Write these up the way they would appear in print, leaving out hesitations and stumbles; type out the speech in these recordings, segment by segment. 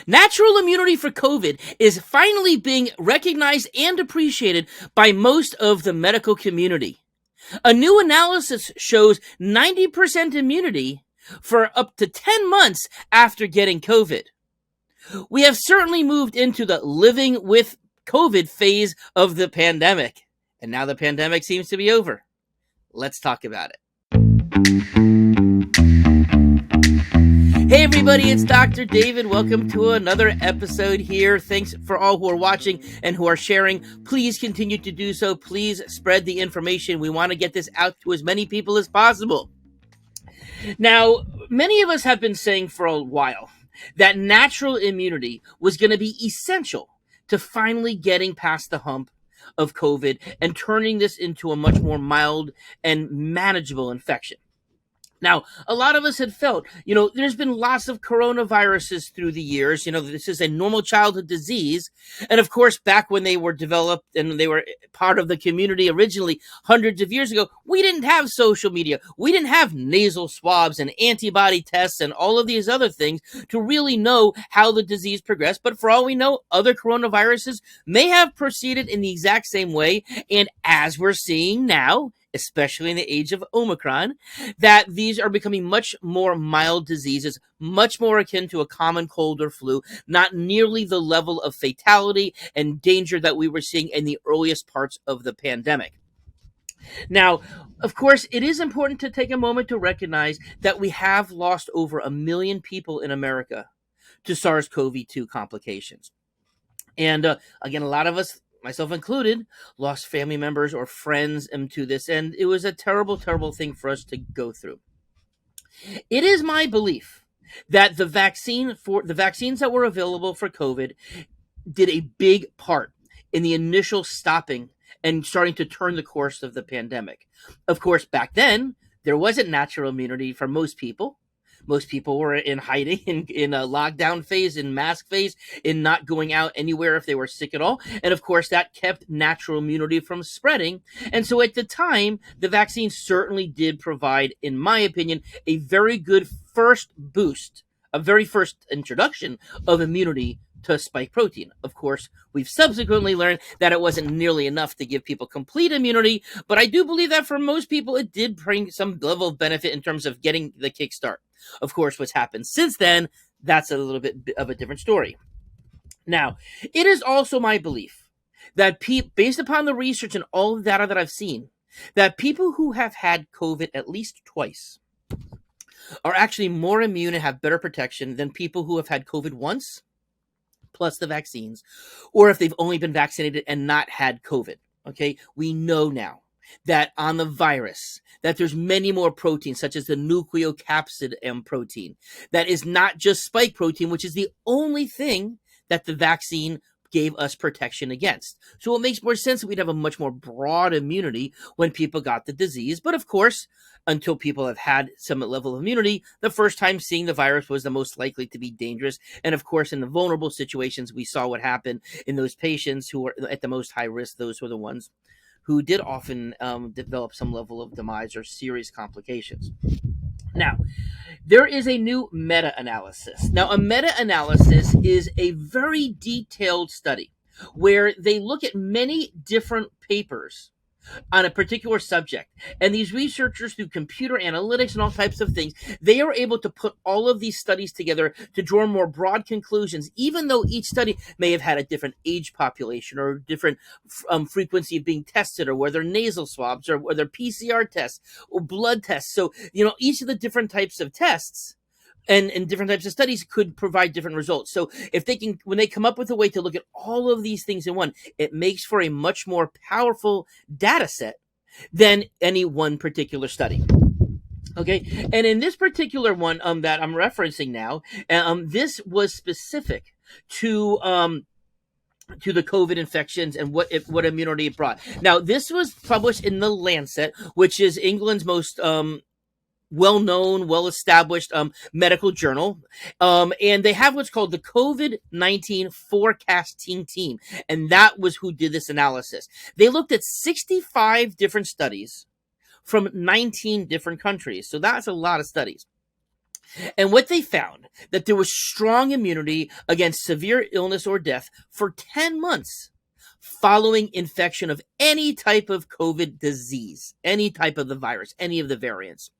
Natural immunity for COVID is finally being recognized and appreciated by most of the medical community. A new analysis shows 90% immunity for up to 10 months after getting COVID. We have certainly moved into the living with COVID phase of the pandemic, and now the pandemic seems to be over. Let's talk about it. Hey everybody, it's Dr. David. Welcome to another episode here. Thanks for all who are watching and who are sharing. Please continue to do so. Please spread the information. We want to get this out to as many people as possible. Now, many of us have been saying for a while that natural immunity was going to be essential to finally getting past the hump of COVID and turning this into a much more mild and manageable infection. Now, a lot of us had felt, there's been lots of coronaviruses through the years. This is a normal childhood disease. And of course, back when they were developed and they were part of the community originally hundreds of years ago, we didn't have social media. We didn't have nasal swabs and antibody tests and all of these other things to really know how the disease progressed. But for all we know, other coronaviruses may have proceeded in the exact same way. And as we're seeing now, especially in the age of Omicron, that these are becoming much more mild diseases, much more akin to a common cold or flu, not nearly the level of fatality and danger that we were seeing in the earliest parts of the pandemic. Now, of course, it is important to take a moment to recognize that we have lost over 1 million people in America to SARS-CoV-2 complications. And again, a lot of us, myself included, lost family members or friends to this, and it was a terrible, terrible thing for us to go through. It is my belief that the vaccines that were available for COVID did a big part in the initial stopping and starting to turn the course of the pandemic. Of course, back then, there wasn't natural immunity for most people. Most people were in hiding, in a lockdown phase, in mask phase, in not going out anywhere if they were sick at all. And of course, that kept natural immunity from spreading. And so at the time, the vaccine certainly did provide, in my opinion, a very good first boost, a very first introduction of immunity to spike protein. Of course, we've subsequently learned that it wasn't nearly enough to give people complete immunity, but I do believe that for most people, it did bring some level of benefit in terms of getting the kickstart. Of course, what's happened since then, that's a little bit of a different story. Now, it is also my belief that based upon the research and all the data that I've seen, that people who have had COVID at least twice are actually more immune and have better protection than people who have had COVID once, plus the vaccines, or if they've only been vaccinated and not had COVID. Okay, we know now that on the virus, that there's many more proteins, such as the nucleocapsid M protein, that is not just spike protein, which is the only thing that the vaccine gave us protection against. So it makes more sense that we'd have a much more broad immunity when people got the disease. But of course, until people have had some level of immunity, the first time seeing the virus was the most likely to be dangerous. And of course, in the vulnerable situations, we saw what happened in those patients who were at the most high risk. Those were the ones who did often develop some level of demise or serious complications. Now, there is a new meta-analysis. Now, a meta-analysis is a very detailed study where they look at many different papers on a particular subject. And these researchers, through computer analytics and all types of things, they are able to put all of these studies together to draw more broad conclusions, even though each study may have had a different age population or different frequency of being tested, or whether nasal swabs or whether PCR tests or blood tests. So, each of the different types of tests and different types of studies could provide different results. So when they come up with a way to look at all of these things in one, it makes for a much more powerful data set than any one particular study. Okay, and in this particular one that I'm referencing now, this was specific to the COVID infections and what immunity it brought. Now, this was published in the Lancet, which is England's most well-known, well-established medical journal. And they have what's called the COVID-19 forecasting team. And that was who did this analysis. They looked at 65 different studies from 19 different countries. So that's a lot of studies. And what they found, that there was strong immunity against severe illness or death for 10 months following infection of any type of COVID disease, any type of the virus, any of the variants.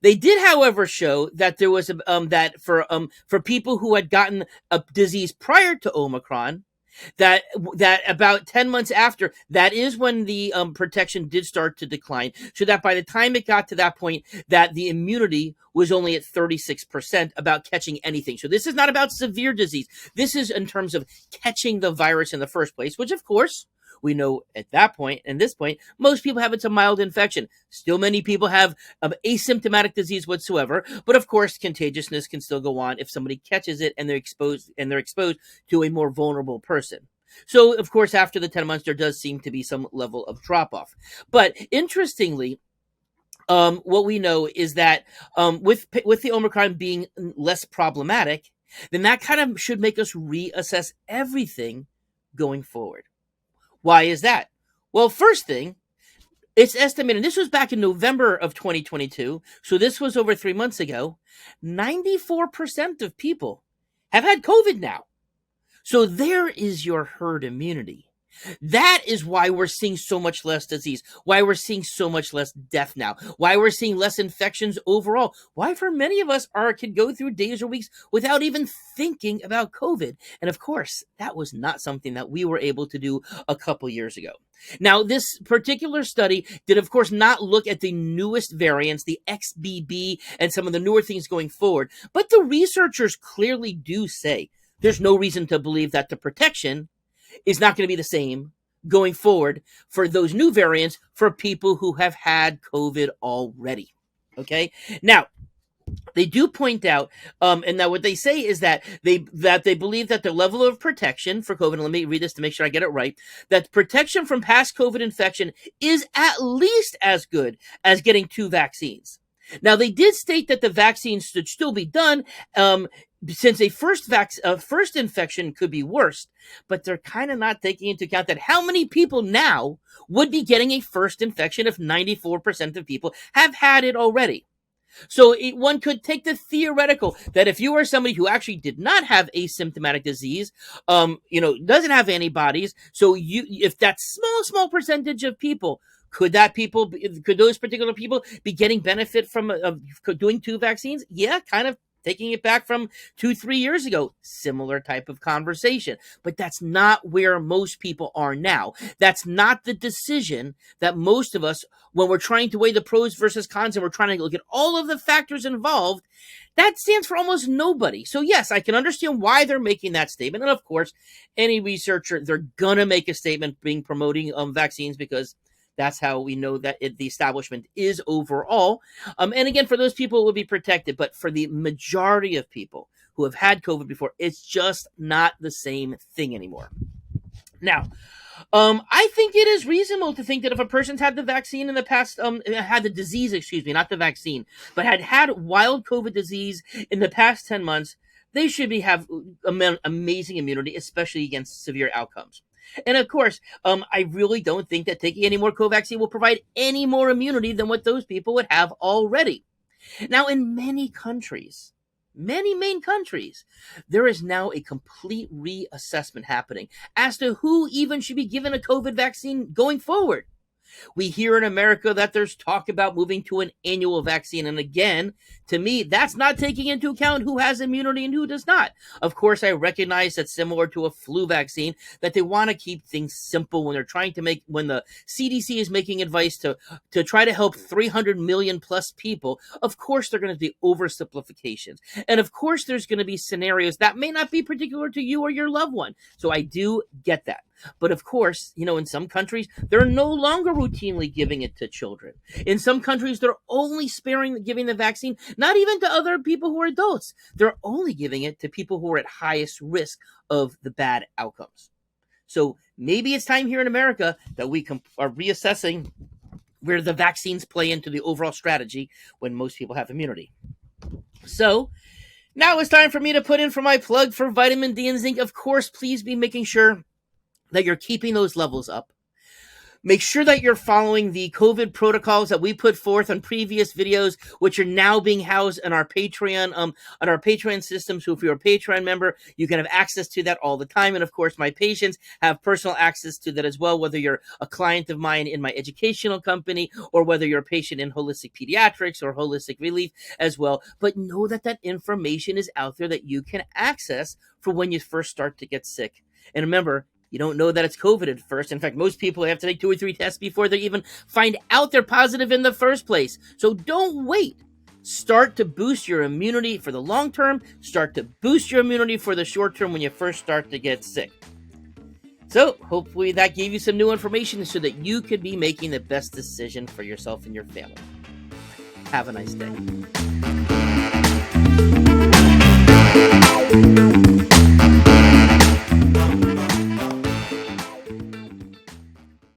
They did, however, show that there was that for people who had gotten a disease prior to Omicron, that about 10 months after, that is when the protection did start to decline, so that by the time it got to that point, that the immunity was only at 36% about catching anything. So this is not about severe disease. This is in terms of catching the virus in the first place, which of course we know at that point, and this point, most people have it's a mild infection. Still, many people have asymptomatic disease whatsoever, but of course, contagiousness can still go on if somebody catches it and they're exposed to a more vulnerable person. So, of course, after the 10 months, there does seem to be some level of drop off. But interestingly, what we know is that with the Omicron being less problematic, then that kind of should make us reassess everything going forward. Why is that? Well, first thing, it's estimated, this was back in November of 2022, so this was over 3 months ago, 94% of people have had COVID now. So there is your herd immunity. That is why we're seeing so much less disease, why we're seeing so much less death now, why we're seeing less infections overall, why for many of us can go through days or weeks without even thinking about COVID. And of course, that was not something that we were able to do a couple years ago. Now, this particular study did, of course, not look at the newest variants, the XBB, and some of the newer things going forward, but the researchers clearly do say there's no reason to believe that the protection is not going to be the same going forward for those new variants for people who have had COVID already. Okay. Now, they do point out, and now what they say is that they believe that the level of protection for COVID, and let me read this to make sure I get it right, that protection from past COVID infection is at least as good as getting 2 vaccines. Now, they did state that the vaccines should still be done, since a first infection could be worse, but they're kind of not taking into account that how many people now would be getting a first infection if 94% of people have had it already. So one could take the theoretical that if you are somebody who actually did not have asymptomatic disease, doesn't have antibodies, so if that small percentage of people, could those particular people be getting benefit from doing 2 vaccines? Yeah, kind of. Taking it back from 2-3 years ago, similar type of conversation. But that's not where most people are now. That's not the decision that most of us, when we're trying to weigh the pros versus cons and we're trying to look at all of the factors involved, that stands for almost nobody. So yes, I can understand why they're making that statement. And of course, any researcher, they're going to make a statement promoting vaccines, because that's how we know that the establishment is overall. And again, for those people, it would be protected. But for the majority of people who have had COVID before, it's just not the same thing anymore. Now, I think it is reasonable to think that if a person's had the vaccine in the past, had the disease, not the vaccine, but had wild COVID disease in the past 10 months, they should have amazing immunity, especially against severe outcomes. And of course, I really don't think that taking any more Covaxin will provide any more immunity than what those people would have already. Now, in many countries, many main countries, there is now a complete reassessment happening as to who even should be given a COVID vaccine going forward. We hear in America that there's talk about moving to an annual vaccine. And again, to me, that's not taking into account who has immunity and who does not. Of course, I recognize that similar to a flu vaccine, that they want to keep things simple when they're trying to when the CDC is making advice to try to help 300 million plus people. Of course, there are going to be oversimplifications. And of course, there's going to be scenarios that may not be particular to you or your loved one. So I do get that. But of course, in some countries, they're no longer routinely giving it to children. In some countries, they're only giving the vaccine, not even to other people who are adults. They're only giving it to people who are at highest risk of the bad outcomes. So maybe it's time here in America that we are reassessing where the vaccines play into the overall strategy when most people have immunity. So now it's time for me to put in for my plug for vitamin D and zinc. Of course, please be making sure that you're keeping those levels up. Make sure that you're following the COVID protocols that we put forth on previous videos, which are now being housed in our Patreon system. So if you're a Patreon member, you can have access to that all the time. And of course, my patients have personal access to that as well, whether you're a client of mine in my educational company or whether you're a patient in holistic pediatrics or holistic relief as well. But know that that information is out there that you can access for when you first start to get sick. And remember, you don't know that it's COVID at first. In fact, most people have to take 2 or 3 tests before they even find out they're positive in the first place. So don't wait. Start to boost your immunity for the long term. Start to boost your immunity for the short term when you first start to get sick. So hopefully that gave you some new information so that you could be making the best decision for yourself and your family. Have a nice day.